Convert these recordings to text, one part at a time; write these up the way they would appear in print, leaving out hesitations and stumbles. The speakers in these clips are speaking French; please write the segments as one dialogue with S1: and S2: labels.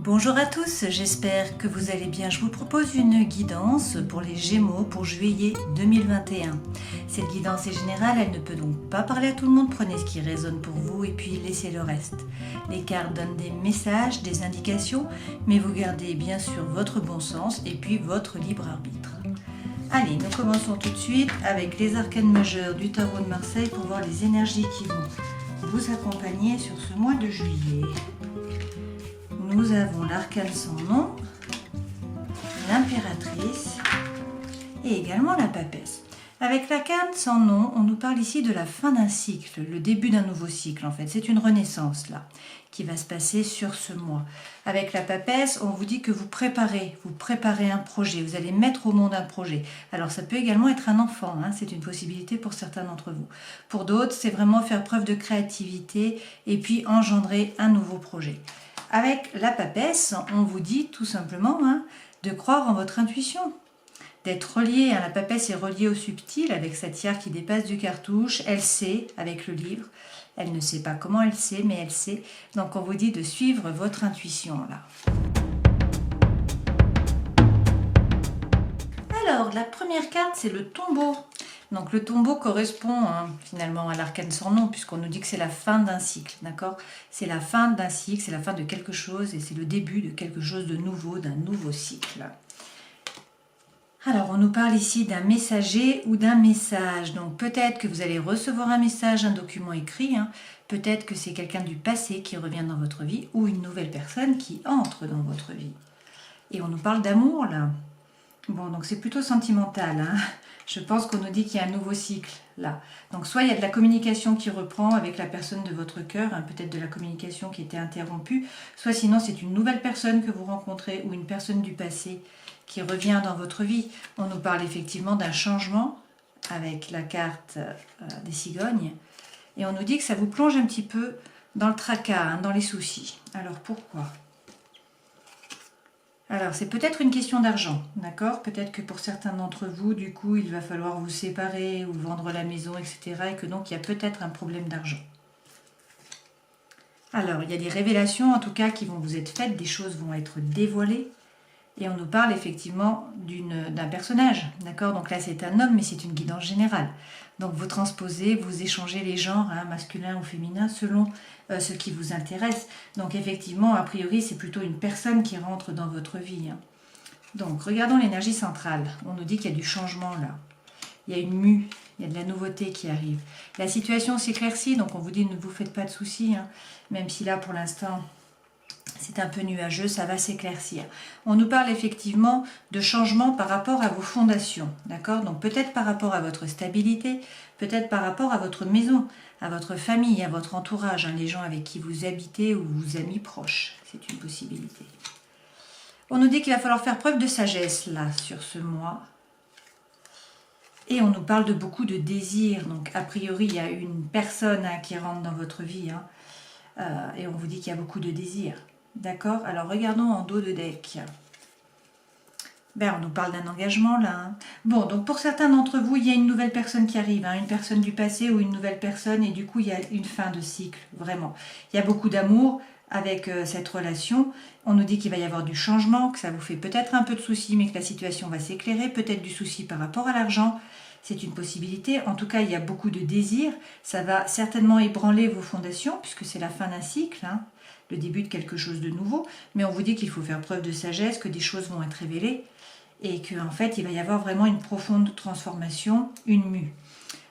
S1: Bonjour à tous, j'espère que vous allez bien. Je vous propose une guidance pour les Gémeaux pour juillet 2021. Cette guidance est générale, elle ne peut donc pas parler à tout le monde. Prenez ce qui résonne pour vous et puis laissez le reste. Les cartes donnent des messages, des indications, mais vous gardez bien sûr votre bon sens et puis votre libre arbitre. Allez, nous commençons tout de suite avec les arcanes majeurs du tarot de Marseille pour voir les énergies qui vont vous accompagner sur ce mois de juillet. Nous avons l'arcane sans nom, l'impératrice et également la papesse. Avec l'arcane sans nom, on nous parle ici de la fin d'un cycle, le début d'un nouveau cycle en fait. C'est une renaissance là qui va se passer sur ce mois. Avec la papesse, on vous dit que vous préparez un projet, vous allez mettre au monde un projet. Alors ça peut également être un enfant, hein, c'est une possibilité pour certains d'entre vous. Pour d'autres, c'est vraiment faire preuve de créativité et puis engendrer un nouveau projet. Avec la papesse, on vous dit tout simplement de croire en votre intuition, d'être relié. La papesse est reliée au subtil avec sa tiare qui dépasse du cartouche. Elle sait avec le livre. Elle ne sait pas comment elle sait, mais elle sait. Donc on vous dit de suivre votre intuition là. Alors la première carte, c'est le tombeau. Donc le tombeau correspond finalement à l'arcane sans nom, puisqu'on nous dit que c'est la fin d'un cycle, d'accord? C'est la fin d'un cycle, c'est la fin de quelque chose et c'est le début de quelque chose de nouveau, d'un nouveau cycle. Alors on nous parle ici d'un messager ou d'un message, donc peut-être que vous allez recevoir un message, un document écrit, peut-être que c'est quelqu'un du passé qui revient dans votre vie ou une nouvelle personne qui entre dans votre vie. Et on nous parle d'amour là. Bon, donc c'est plutôt sentimental, Je pense qu'on nous dit qu'il y a un nouveau cycle là. Donc soit il y a de la communication qui reprend avec la personne de votre cœur, peut-être de la communication qui était interrompue, soit sinon c'est une nouvelle personne que vous rencontrez ou une personne du passé qui revient dans votre vie. On nous parle effectivement d'un changement avec la carte des cigognes et on nous dit que ça vous plonge un petit peu dans le tracas, dans les soucis. Alors pourquoi ? Alors, c'est peut-être une question d'argent, d'accord? Peut-être que pour certains d'entre vous, du coup, il va falloir vous séparer ou vendre la maison, etc. Et que donc, il y a peut-être un problème d'argent. Alors, il y a des révélations, en tout cas, qui vont vous être faites. Des choses vont être dévoilées. Et on nous parle effectivement d'un personnage, d'accord? Donc là, c'est un homme, mais c'est une guidance générale. Donc, vous transposez, vous échangez les genres, masculin ou féminin, selon ce qui vous intéresse. Donc, effectivement, a priori, c'est plutôt une personne qui rentre dans votre vie. Donc, regardons l'énergie centrale. On nous dit qu'il y a du changement là. Il y a une mue, il y a de la nouveauté qui arrive. La situation s'éclaircit, donc on vous dit ne vous faites pas de soucis, même si là, pour l'instant, c'est un peu nuageux, ça va s'éclaircir. On nous parle effectivement de changement par rapport à vos fondations, d'accord? Donc peut-être par rapport à votre stabilité, peut-être par rapport à votre maison, à votre famille, à votre entourage, les gens avec qui vous habitez ou vos amis proches, c'est une possibilité. On nous dit qu'il va falloir faire preuve de sagesse là, sur ce mois. Et on nous parle de beaucoup de désirs, donc a priori il y a une personne qui rentre dans votre vie, et on vous dit qu'il y a beaucoup de désirs. D'accord? Alors regardons en dos de deck. On nous parle d'un engagement là. Bon, donc pour certains d'entre vous, il y a une nouvelle personne qui arrive, une personne du passé ou une nouvelle personne, et du coup il y a une fin de cycle, vraiment. Il y a beaucoup d'amour avec cette relation. On nous dit qu'il va y avoir du changement, que ça vous fait peut-être un peu de soucis, mais que la situation va s'éclairer, peut-être du souci par rapport à l'argent. C'est une possibilité. En tout cas, il y a beaucoup de désirs. Ça va certainement ébranler vos fondations, puisque c'est la fin d'un cycle, le début de quelque chose de nouveau. Mais on vous dit qu'il faut faire preuve de sagesse, que des choses vont être révélées, et qu'en fait, il va y avoir vraiment une profonde transformation, une mue.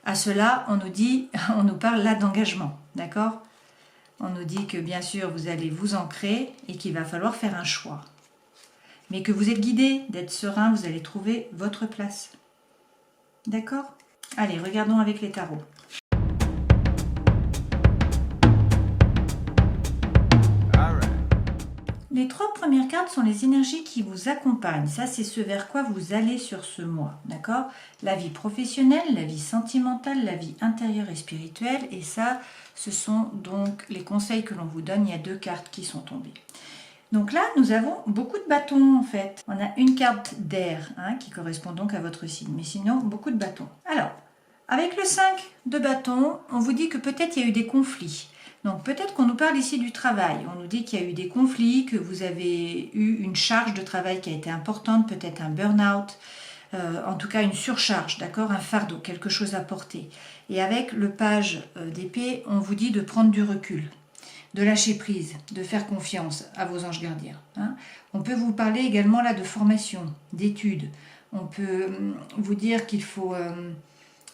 S1: À cela, on nous parle là d'engagement, d'accord? On nous dit que bien sûr, vous allez vous ancrer et qu'il va falloir faire un choix. Mais que vous êtes guidé, d'être serein, vous allez trouver votre place. D'accord? Allez, regardons avec les tarots. Les trois premières cartes sont les énergies qui vous accompagnent. Ça, c'est ce vers quoi vous allez sur ce mois. D'accord? La vie professionnelle, la vie sentimentale, la vie intérieure et spirituelle. Et ça, ce sont donc les conseils que l'on vous donne. Il y a deux cartes qui sont tombées. Donc là, nous avons beaucoup de bâtons en fait. On a une carte d'air qui correspond donc à votre signe. Mais sinon, beaucoup de bâtons. Alors, avec le 5 de bâtons, on vous dit que peut-être il y a eu des conflits. Donc peut-être qu'on nous parle ici du travail. On nous dit qu'il y a eu des conflits, que vous avez eu une charge de travail qui a été importante, peut-être un burn-out, en tout cas une surcharge, d'accord, un fardeau, quelque chose à porter. Et avec le page d'épée, on vous dit de prendre du recul, de lâcher prise, de faire confiance à vos anges gardiens. Hein. On peut vous parler également là de formation, d'études. On peut vous dire qu'il faut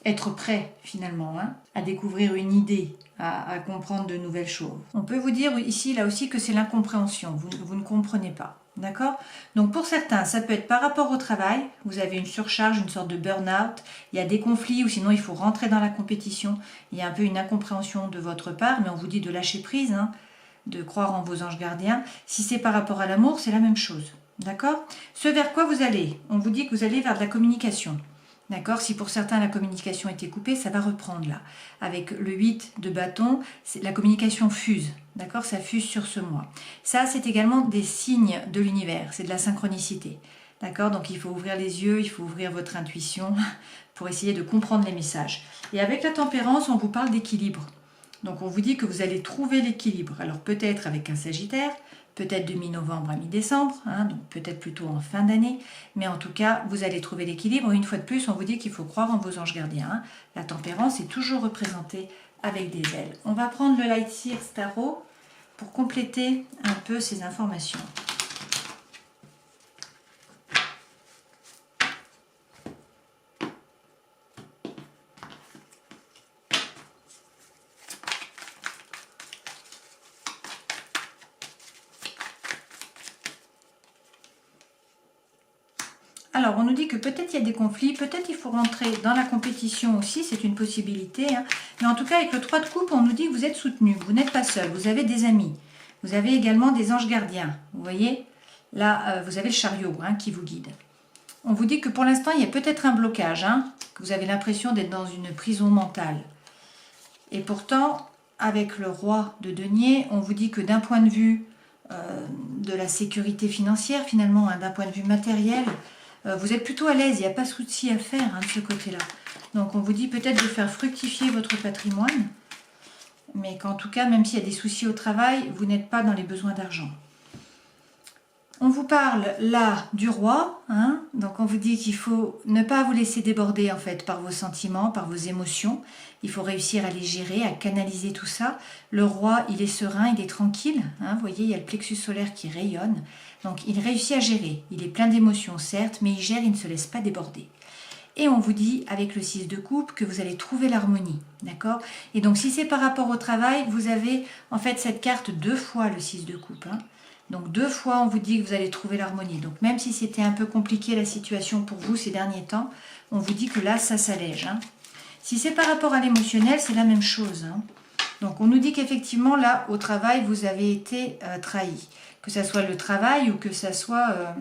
S1: être prêt finalement à découvrir une idée, à comprendre de nouvelles choses. On peut vous dire ici, là aussi, que c'est l'incompréhension. Vous ne comprenez pas. D'accord? Donc pour certains, ça peut être par rapport au travail. Vous avez une surcharge, une sorte de burn-out. Il y a des conflits ou sinon il faut rentrer dans la compétition. Il y a un peu une incompréhension de votre part, mais on vous dit de lâcher prise, de croire en vos anges gardiens. Si c'est par rapport à l'amour, c'est la même chose. D'accord? Ce vers quoi vous allez? On vous dit que vous allez vers de la communication. D'accord? Si pour certains la communication était coupée, ça va reprendre là. Avec le 8 de bâton, la communication fuse. D'accord? Ça fuse sur ce mois. Ça, c'est également des signes de l'univers. C'est de la synchronicité. D'accord? Donc il faut ouvrir les yeux, il faut ouvrir votre intuition pour essayer de comprendre les messages. Et avec la tempérance, on vous parle d'équilibre. Donc on vous dit que vous allez trouver l'équilibre. Alors peut-être avec un Sagittaire, peut-être de mi-novembre à mi-décembre, donc peut-être plutôt en fin d'année, mais en tout cas, vous allez trouver l'équilibre. Une fois de plus, on vous dit qu'il faut croire en vos anges gardiens. La tempérance est toujours représentée avec des ailes. On va prendre le Light Seer Tarot pour compléter un peu ces informations. Alors, on nous dit que peut-être il y a des conflits, peut-être il faut rentrer dans la compétition aussi, c'est une possibilité. Mais en tout cas, avec le 3 de coupe, on nous dit que vous êtes soutenu, vous n'êtes pas seul, vous avez des amis. Vous avez également des anges gardiens. Vous voyez, là, vous avez le chariot qui vous guide. On vous dit que pour l'instant, il y a peut-être un blocage, que vous avez l'impression d'être dans une prison mentale. Et pourtant, avec le roi de denier, on vous dit que d'un point de vue de la sécurité financière, finalement, d'un point de vue matériel, vous êtes plutôt à l'aise, il n'y a pas de souci à faire de ce côté-là. Donc on vous dit peut-être de faire fructifier votre patrimoine, mais qu'en tout cas, même s'il y a des soucis au travail, vous n'êtes pas dans les besoins d'argent. On vous parle là du roi, donc on vous dit qu'il faut ne pas vous laisser déborder en fait par vos sentiments, par vos émotions. Il faut réussir à les gérer, à canaliser tout ça. Le roi, il est serein, il est tranquille. Vous voyez, il y a le plexus solaire qui rayonne. Donc il réussit à gérer. Il est plein d'émotions certes, mais il gère, il ne se laisse pas déborder. Et on vous dit avec le 6 de coupe que vous allez trouver l'harmonie, d'accord? Et donc si c'est par rapport au travail, vous avez en fait cette carte 2 fois le 6 de coupe. Donc 2 fois on vous dit que vous allez trouver l'harmonie. Donc même si c'était un peu compliqué la situation pour vous ces derniers temps, on vous dit que là ça s'allège. Si c'est par rapport à l'émotionnel, c'est la même chose. Donc on nous dit qu'effectivement là au travail vous avez été trahi. Que ça soit le travail ou que ça soit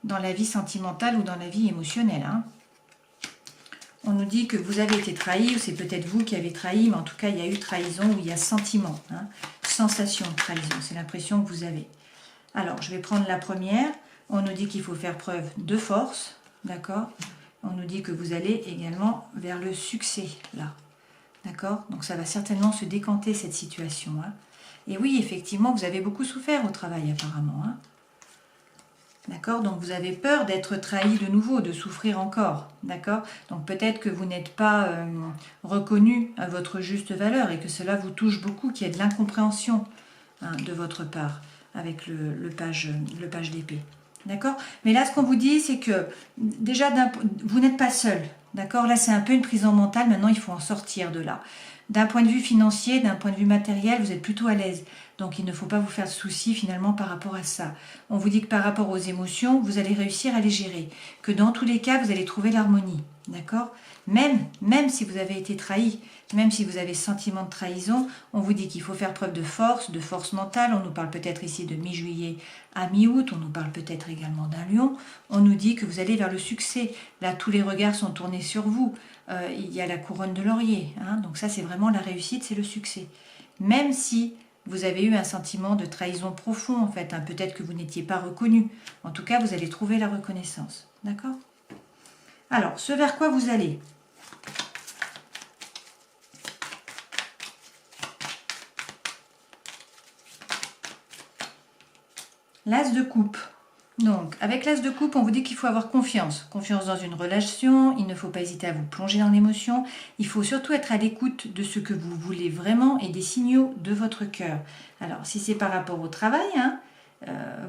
S1: dans la vie sentimentale ou dans la vie émotionnelle. On nous dit que vous avez été trahi, ou c'est peut-être vous qui avez trahi, mais en tout cas il y a eu trahison ou il y a sentiment, sensation de trahison, c'est l'impression que vous avez. Alors je vais prendre la première, on nous dit qu'il faut faire preuve de force, d'accord? On nous dit que vous allez également vers le succès, là, d'accord? Donc ça va certainement se décanter cette situation. Et oui, effectivement, vous avez beaucoup souffert au travail apparemment. D'accord? Donc vous avez peur d'être trahi de nouveau, de souffrir encore. D'accord? Donc peut-être que vous n'êtes pas reconnu à votre juste valeur et que cela vous touche beaucoup, qu'il y a de l'incompréhension de votre part avec le page d'épée. D'accord? Mais là, ce qu'on vous dit, c'est que déjà, vous n'êtes pas seul. D'accord? Là, c'est un peu une prison mentale. Maintenant, il faut en sortir de là. D'un point de vue financier, d'un point de vue matériel, vous êtes plutôt à l'aise. Donc, il ne faut pas vous faire de soucis finalement par rapport à ça. On vous dit que par rapport aux émotions, vous allez réussir à les gérer. Que dans tous les cas, vous allez trouver l'harmonie. D'accord? Même si vous avez été trahi, même si vous avez sentiment de trahison, on vous dit qu'il faut faire preuve de force mentale. On nous parle peut-être ici de mi-juillet à mi-août. On nous parle peut-être également d'un lion. On nous dit que vous allez vers le succès. Là, tous les regards sont tournés sur vous. Il y a la couronne de laurier. Donc ça, c'est vraiment la réussite, c'est le succès. Même si vous avez eu un sentiment de trahison profond, en fait. Peut-être que vous n'étiez pas reconnu. En tout cas, vous allez trouver la reconnaissance. D'accord? Alors, ce vers quoi vous allez? L'as de coupe. Donc, avec l'as de coupe, on vous dit qu'il faut avoir confiance. Confiance dans une relation, il ne faut pas hésiter à vous plonger dans l'émotion. Il faut surtout être à l'écoute de ce que vous voulez vraiment et des signaux de votre cœur. Alors, si c'est par rapport au travail,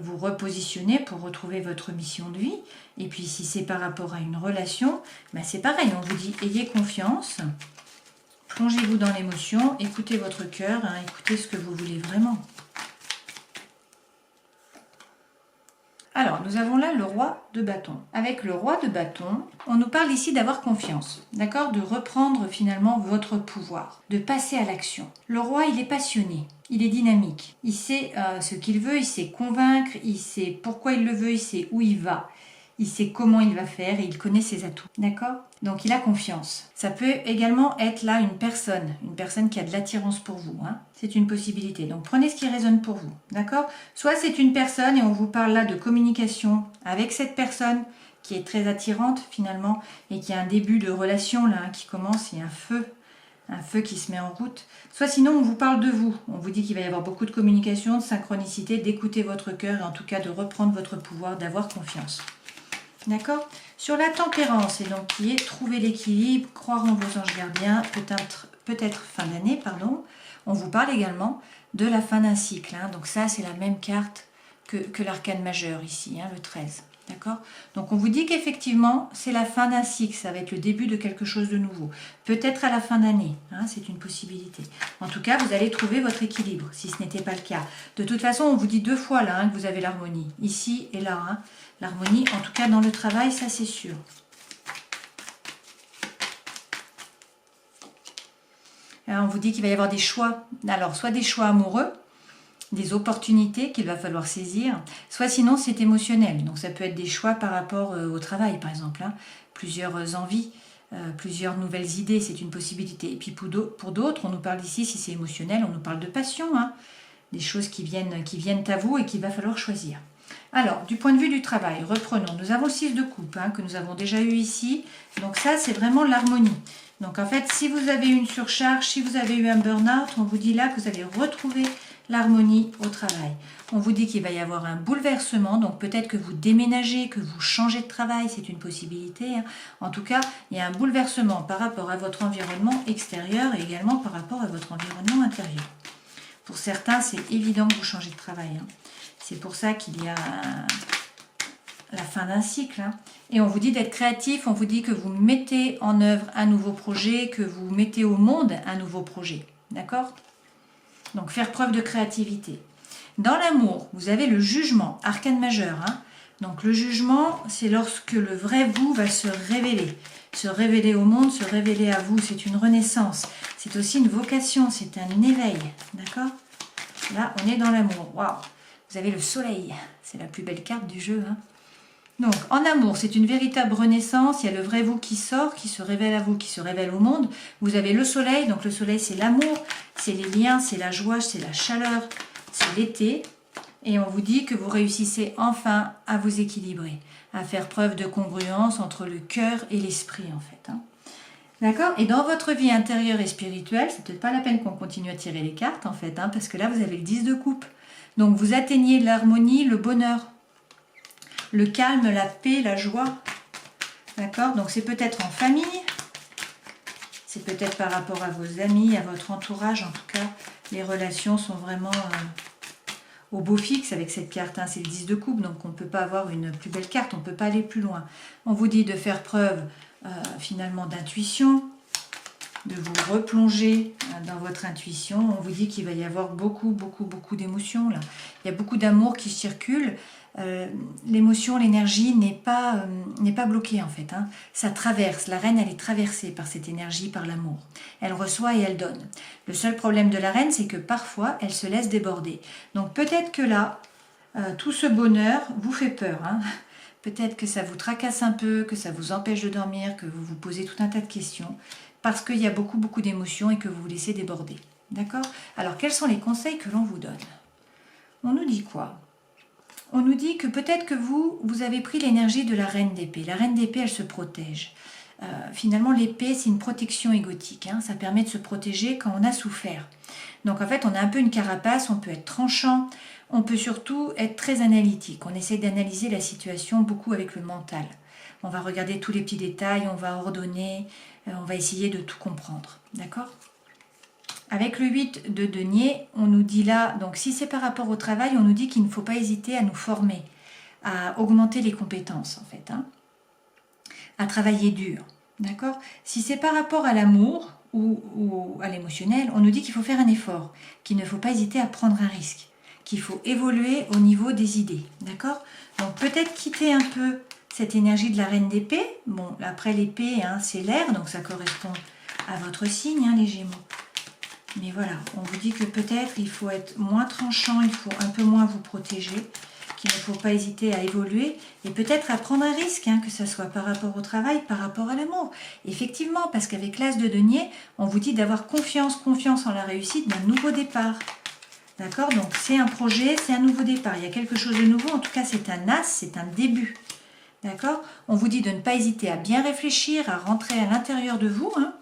S1: vous repositionnez pour retrouver votre mission de vie. Et puis, si c'est par rapport à une relation, c'est pareil. On vous dit, ayez confiance, plongez-vous dans l'émotion, écoutez votre cœur, écoutez ce que vous voulez vraiment. Alors, nous avons là le roi de bâton. Avec le roi de bâton, on nous parle ici d'avoir confiance, d'accord? De reprendre finalement votre pouvoir, de passer à l'action. Le roi, il est passionné, il est dynamique, il sait ce qu'il veut, il sait convaincre, il sait pourquoi il le veut, il sait où il va. Il sait comment il va faire et il connaît ses atouts, d'accord? Donc il a confiance. Ça peut également être là une personne qui a de l'attirance pour vous, C'est une possibilité. Donc prenez ce qui résonne pour vous, d'accord? Soit c'est une personne et on vous parle là de communication avec cette personne qui est très attirante finalement et qui a un début de relation là qui commence, il y a un feu qui se met en route. Soit sinon on vous parle de vous, on vous dit qu'il va y avoir beaucoup de communication, de synchronicité, d'écouter votre cœur et en tout cas de reprendre votre pouvoir, d'avoir confiance. D'accord? Sur la tempérance, et donc qui est trouver l'équilibre, croire en vos anges gardiens, peut-être fin d'année, pardon. On vous parle également de la fin d'un cycle. Donc ça, c'est la même carte que l'arcane majeur ici, le 13. D'accord? Donc on vous dit qu'effectivement, c'est la fin d'un cycle, ça va être le début de quelque chose de nouveau. Peut-être à la fin d'année, c'est une possibilité. En tout cas, vous allez trouver votre équilibre, si ce n'était pas le cas. De toute façon, on vous dit 2 fois là que vous avez l'harmonie, ici et là. L'harmonie, en tout cas dans le travail, ça c'est sûr. Alors, on vous dit qu'il va y avoir des choix. Alors, soit des choix amoureux, des opportunités qu'il va falloir saisir, soit sinon c'est émotionnel. Donc ça peut être des choix par rapport au travail, par exemple. Plusieurs envies, plusieurs nouvelles idées, c'est une possibilité. Et puis pour d'autres, on nous parle ici, si c'est émotionnel, on nous parle de passion. Des choses qui viennent à vous et qu'il va falloir choisir. Alors, du point de vue du travail, reprenons. Nous avons le 6 de coupe que nous avons déjà eu ici. Donc ça, c'est vraiment l'harmonie. Donc en fait, si vous avez une surcharge, si vous avez eu un burn-out, on vous dit là que vous allez retrouver l'harmonie au travail. On vous dit qu'il va y avoir un bouleversement, donc peut-être que vous déménagez, que vous changez de travail, c'est une possibilité. En tout cas, il y a un bouleversement par rapport à votre environnement extérieur et également par rapport à votre environnement intérieur. Pour certains, c'est évident que vous changez de travail. C'est pour ça qu'il y a la fin d'un cycle. Et on vous dit d'être créatif, on vous dit que vous mettez en œuvre un nouveau projet, que vous mettez au monde un nouveau projet. D'accord? Donc faire preuve de créativité. Dans l'amour, vous avez le jugement, arcane majeur. Donc le jugement, c'est lorsque le vrai vous va se révéler au monde, se révéler à vous. C'est une renaissance. C'est aussi une vocation, c'est un éveil. D'accord? Là, on est dans l'amour. Waouh! Vous avez le soleil, c'est la plus belle carte du jeu. Donc, en amour, c'est une véritable renaissance. Il y a le vrai vous qui sort, qui se révèle à vous, qui se révèle au monde. Vous avez le soleil. Donc, le soleil, c'est l'amour, c'est les liens, c'est la joie, c'est la chaleur, c'est l'été. Et on vous dit que vous réussissez enfin à vous équilibrer, à faire preuve de congruence entre le cœur et l'esprit, en fait. D'accord? Et dans votre vie intérieure et spirituelle, c'est peut-être pas la peine qu'on continue à tirer les cartes, en fait, parce que là, vous avez le 10 de coupe. Donc, vous atteignez l'harmonie, le bonheur, le calme, la paix, la joie. D'accord? Donc, c'est peut-être en famille, c'est peut-être par rapport à vos amis, à votre entourage. En tout cas, les relations sont vraiment au beau fixe avec cette carte. C'est le 10 de coupe, donc on ne peut pas avoir une plus belle carte, on ne peut pas aller plus loin. On vous dit de faire preuve finalement d'intuition, de vous replonger dans votre intuition. On vous dit qu'il va y avoir beaucoup d'émotions là. Il y a beaucoup d'amour qui circule. L'émotion, l'énergie n'est pas bloquée en fait. Ça traverse. La reine, elle est traversée par cette énergie, par l'amour. Elle reçoit et elle donne. Le seul problème de la reine, c'est que parfois, elle se laisse déborder. Donc peut-être que là, tout ce bonheur vous fait peur. Peut-être que ça vous tracasse un peu, que ça vous empêche de dormir, que vous vous posez tout un tas de questions. Parce qu'il y a beaucoup d'émotions et que vous vous laissez déborder. D'accord? Alors, quels sont les conseils que l'on vous donne? On nous dit quoi? On nous dit que peut-être que vous avez pris l'énergie de la reine d'épée. La reine d'épée, elle se protège. Finalement, l'épée, c'est une protection égotique. Hein. Ça permet de se protéger quand on a souffert. Donc en fait, on a un peu une carapace, on peut être tranchant, on peut surtout être très analytique. On essaie d'analyser la situation beaucoup avec le mental. On va regarder tous les petits détails, on va ordonner, on va essayer de tout comprendre. D'accord ? Avec le 8 de denier, on nous dit là, donc si c'est par rapport au travail, on nous dit qu'il ne faut pas hésiter à nous former, à augmenter les compétences en fait, hein, à travailler dur. D'accord ? Si c'est par rapport à l'amour ou à l'émotionnel, on nous dit qu'il faut faire un effort, qu'il ne faut pas hésiter à prendre un risque, qu'il faut évoluer au niveau des idées. D'accord ? Donc peut-être quitter un peu cette énergie de la reine d'épée. Bon, après l'épée, hein, c'est l'air, donc ça correspond à votre signe, hein, les Gémeaux. Mais voilà, on vous dit que peut-être il faut être moins tranchant, il faut un peu moins vous protéger, qu'il ne faut pas hésiter à évoluer et peut-être à prendre un risque, hein, que ce soit par rapport au travail, par rapport à l'amour. Effectivement, parce qu'avec l'as de denier, on vous dit d'avoir confiance en la réussite d'un nouveau départ. D'accord ? Donc c'est un projet, c'est un nouveau départ. Il y a quelque chose de nouveau, en tout cas c'est un as, c'est un début. D'accord ? On vous dit de ne pas hésiter à bien réfléchir, à rentrer à l'intérieur de vous, hein,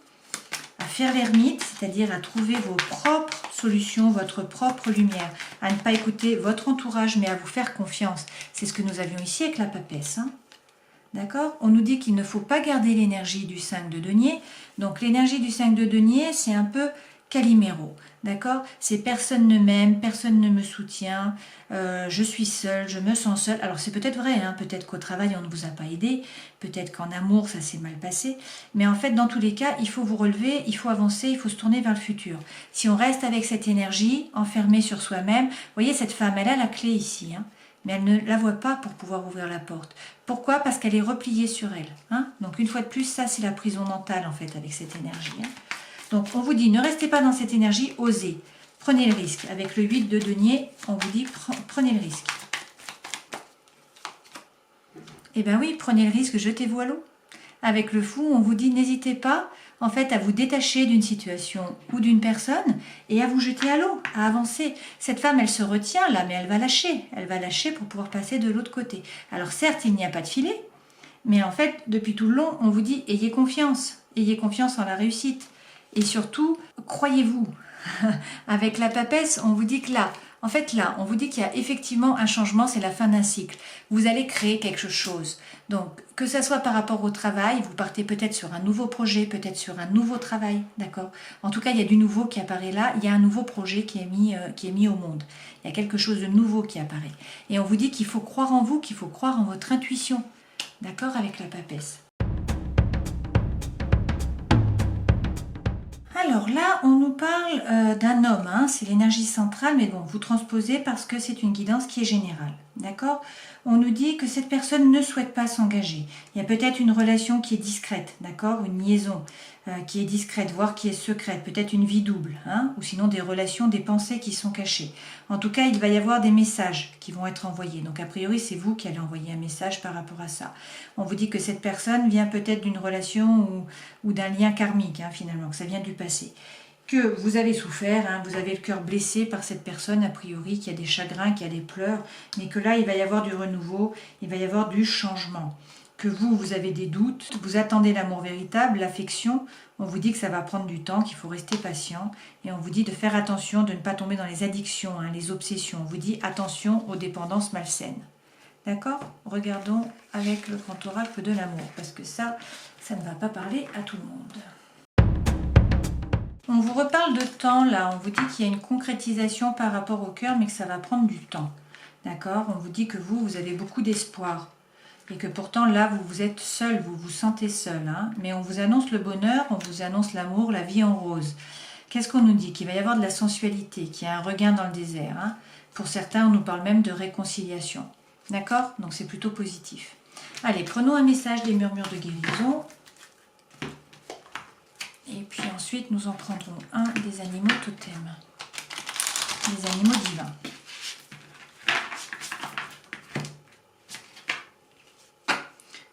S1: à faire l'ermite, c'est-à-dire à trouver vos propres solutions, votre propre lumière, à ne pas écouter votre entourage, mais à vous faire confiance. C'est ce que nous avions ici avec la papesse. Hein. D'accord ? On nous dit qu'il ne faut pas garder l'énergie du 5 de denier. Donc l'énergie du 5 de denier, c'est un peu Calimero. D'accord ? C'est personne ne m'aime, personne ne me soutient, je suis seule, je me sens seule. Alors c'est peut-être vrai, hein, peut-être qu'au travail on ne vous a pas aidé, peut-être qu'en amour ça s'est mal passé, mais en fait dans tous les cas il faut vous relever, il faut avancer, il faut se tourner vers le futur. Si on reste avec cette énergie enfermée sur soi-même, vous voyez cette femme elle a la clé ici, hein, mais elle ne la voit pas pour pouvoir ouvrir la porte. Pourquoi ? Parce qu'elle est repliée sur elle. Hein. Donc une fois de plus, ça c'est la prison mentale en fait avec cette énergie. Hein. Donc on vous dit, ne restez pas dans cette énergie, osez. Prenez le risque. Avec le 8 de denier, on vous dit, prenez le risque. Eh bien oui, prenez le risque, jetez-vous à l'eau. Avec le fou, on vous dit, n'hésitez pas en fait à vous détacher d'une situation ou d'une personne et à vous jeter à l'eau, à avancer. Cette femme, elle se retient là, mais elle va lâcher. Elle va lâcher pour pouvoir passer de l'autre côté. Alors certes, il n'y a pas de filet, mais en fait, depuis tout le long, on vous dit, ayez confiance en la réussite. Et surtout, croyez-vous, avec la papesse, on vous dit que là, en fait là, on vous dit qu'il y a effectivement un changement, c'est la fin d'un cycle. Vous allez créer quelque chose. Donc, que ça soit par rapport au travail, vous partez peut-être sur un nouveau projet, peut-être sur un nouveau travail, d'accord ? En tout cas, il y a du nouveau qui apparaît là, il y a un nouveau projet qui est mis au monde. Il y a quelque chose de nouveau qui apparaît. Et on vous dit qu'il faut croire en vous, qu'il faut croire en votre intuition, d'accord, avec la papesse. Alors là, on nous parle d'un homme, hein, c'est l'énergie centrale, mais bon, vous transposez parce que c'est une guidance qui est générale, d'accord ? On nous dit que cette personne ne souhaite pas s'engager. Il y a peut-être une relation qui est discrète, d'accord ? Une liaison qui est discrète, voire qui est secrète, peut-être une vie double, hein ? Ou sinon des relations, des pensées qui sont cachées. En tout cas, il va y avoir des messages qui vont être envoyés. Donc a priori, c'est vous qui allez envoyer un message par rapport à ça. On vous dit que cette personne vient peut-être d'une relation ou d'un lien karmique, hein, finalement, que ça vient du passé. Que vous avez souffert, hein, vous avez le cœur blessé par cette personne, a priori, qui a des chagrins, qui a des pleurs, mais que là, il va y avoir du renouveau, il va y avoir du changement. Que vous avez des doutes, vous attendez l'amour véritable, l'affection, on vous dit que ça va prendre du temps, qu'il faut rester patient, et on vous dit de faire attention, de ne pas tomber dans les addictions, hein, les obsessions. On vous dit attention aux dépendances malsaines. D'accord ? Regardons avec le grand oracle de l'amour, parce que ça ne va pas parler à tout le monde. On vous reparle de temps, là. On vous dit qu'il y a une concrétisation par rapport au cœur, mais que ça va prendre du temps. D'accord ? On vous dit que vous avez beaucoup d'espoir. Et que pourtant, là, vous êtes seul, vous vous sentez seul. Hein, mais on vous annonce le bonheur, on vous annonce l'amour, la vie en rose. Qu'est-ce qu'on nous dit ? Qu'il va y avoir de la sensualité, qu'il y a un regain dans le désert. Hein. Pour certains, on nous parle même de réconciliation. D'accord ? Donc c'est plutôt positif. Allez, prenons un message des murmures de guérison. Et puis ensuite, nous en prendrons un des animaux totems. Des animaux divins.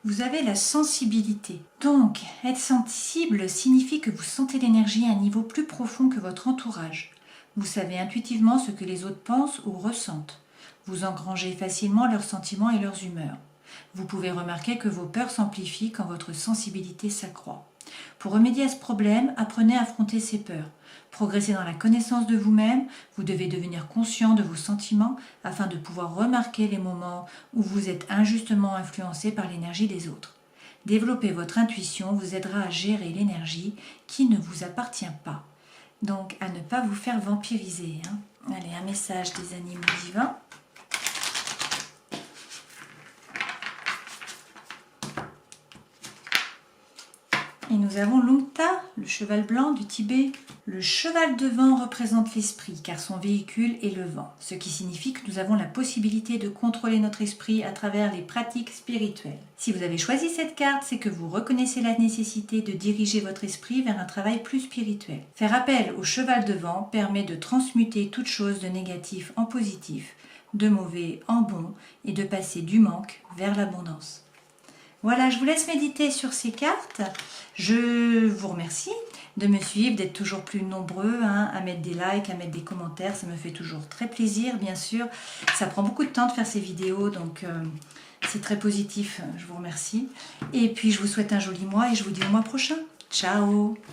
S1: Vous avez la sensibilité. Donc, être sensible signifie que vous sentez l'énergie à un niveau plus profond que votre entourage. Vous savez intuitivement ce que les autres pensent ou ressentent. Vous engrangez facilement leurs sentiments et leurs humeurs. Vous pouvez remarquer que vos peurs s'amplifient quand votre sensibilité s'accroît. Pour remédier à ce problème, apprenez à affronter ces peurs. Progressez dans la connaissance de vous-même, vous devez devenir conscient de vos sentiments afin de pouvoir remarquer les moments où vous êtes injustement influencé par l'énergie des autres. Développer votre intuition vous aidera à gérer l'énergie qui ne vous appartient pas. Donc à ne pas vous faire vampiriser. Allez, un message des animaux divins. Et nous avons Lungta, le cheval blanc du Tibet. Le cheval de vent représente l'esprit, car son véhicule est le vent, ce qui signifie que nous avons la possibilité de contrôler notre esprit à travers les pratiques spirituelles. Si vous avez choisi cette carte, c'est que vous reconnaissez la nécessité de diriger votre esprit vers un travail plus spirituel. Faire appel au cheval de vent permet de transmuter toute chose de négatif en positif, de mauvais en bon, et de passer du manque vers l'abondance. Voilà, je vous laisse méditer sur ces cartes. Je vous remercie de me suivre, d'être toujours plus nombreux, à mettre des likes, à mettre des commentaires. Ça me fait toujours très plaisir, bien sûr. Ça prend beaucoup de temps de faire ces vidéos, donc c'est très positif. Je vous remercie. Et puis, je vous souhaite un joli mois et je vous dis au mois prochain. Ciao!